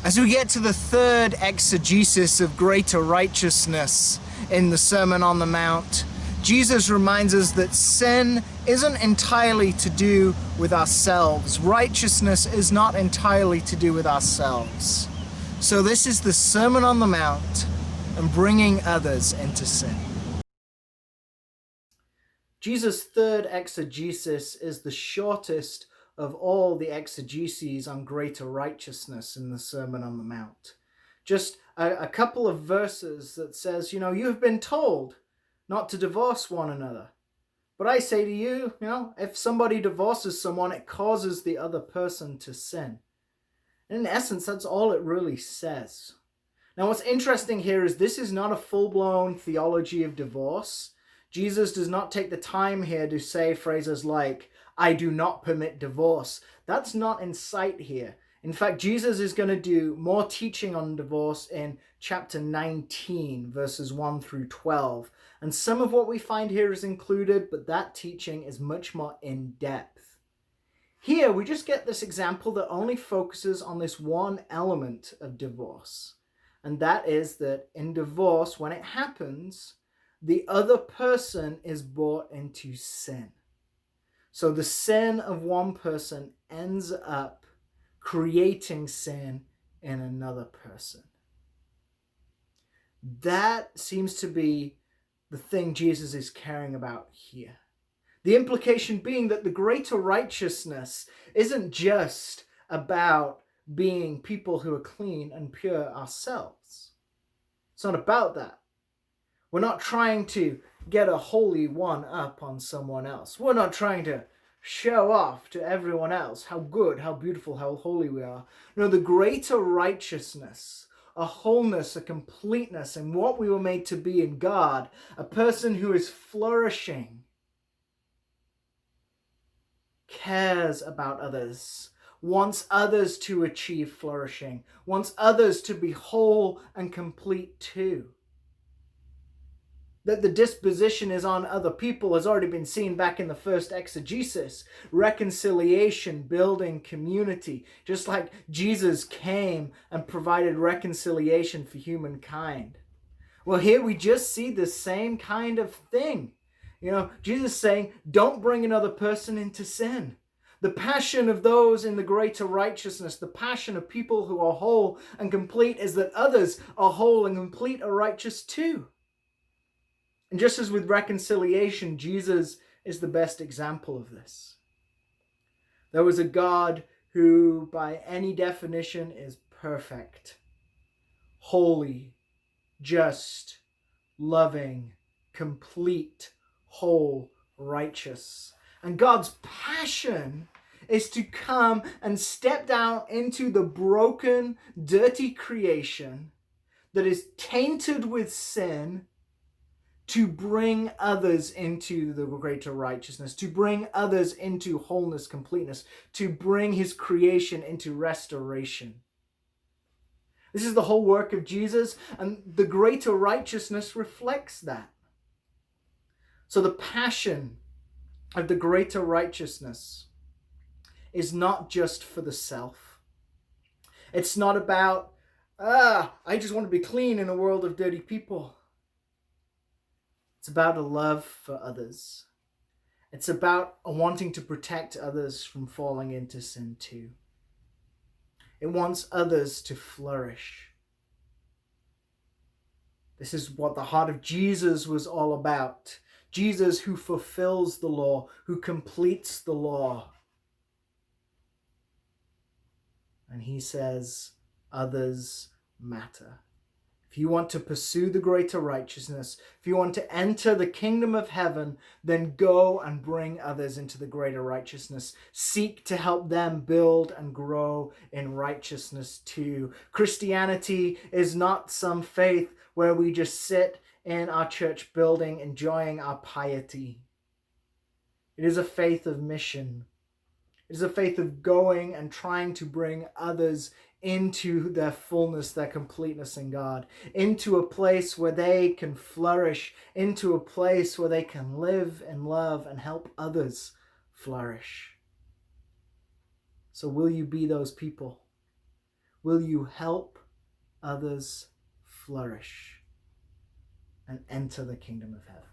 As we get to the third exegesis of greater righteousness in the Sermon on the Mount, Jesus reminds us that sin isn't entirely to do with ourselves. Righteousness is not entirely to do with ourselves. So this is the Sermon on the Mount and bringing others into sin. Jesus' third exegesis is the shortest of all the exegeses on greater righteousness in the Sermon on the Mount. Just a couple of verses that says, you have been told not to divorce one another. But I say to you, if somebody divorces someone, it causes the other person to sin. And in essence, that's all it really says. Now, what's interesting here is this is not a full-blown theology of divorce. Jesus does not take the time here to say phrases like, I do not permit divorce. That's not in sight here. In fact, Jesus is going to do more teaching on divorce in chapter 19, verses 1 through 12. And some of what we find here is included, but that teaching is much more in-depth. Here, we just get this example that only focuses on this one element of divorce. And that is that in divorce, when it happens, the other person is brought into sin. So the sin of one person ends up creating sin in another person. That seems to be the thing Jesus is caring about here. The implication being that the greater righteousness isn't just about being people who are clean and pure ourselves. It's not about that. We're not trying to get a holy one up on someone else. We're not trying to show off to everyone else how good, how beautiful, how holy we are. No, the greater righteousness, a wholeness, a completeness in what we were made to be in God, a person who is flourishing, cares about others, wants others to achieve flourishing, wants others to be whole and complete too. That the disposition is on other people has already been seen back in the first exegesis. Reconciliation, building community. Just like Jesus came and provided reconciliation for humankind. Well, here we just see the same kind of thing. Jesus saying, don't bring another person into sin. The passion of those in the greater righteousness, the passion of people who are whole and complete is that others are whole and complete or righteous too. And just as with reconciliation, Jesus is the best example of this. There was a God who, by any definition, is perfect, holy, just, loving, complete, whole, righteous. And God's passion is to come and step down into the broken, dirty creation that is tainted with sin, to bring others into the greater righteousness, to bring others into wholeness, completeness, to bring his creation into restoration. This is the whole work of Jesus, and the greater righteousness reflects that. So the passion of the greater righteousness is not just for the self. It's not about, I just want to be clean in a world of dirty people. It's about a love for others. It's about a wanting to protect others from falling into sin too. It wants others to flourish. This is what the heart of Jesus was all about. Jesus who fulfills the law, who completes the law. And he says, others matter. If you want to pursue the greater righteousness, if you want to enter the kingdom of heaven, then go and bring others into the greater righteousness. Seek to help them build and grow in righteousness too. Christianity is not some faith where we just sit in our church building enjoying our piety. It is a faith of mission. It is a faith of going and trying to bring others into their fullness, their completeness in God, into a place where they can flourish, into a place where they can live and love and help others flourish. So will you be those people? will you help others flourish and enter the kingdom of heaven?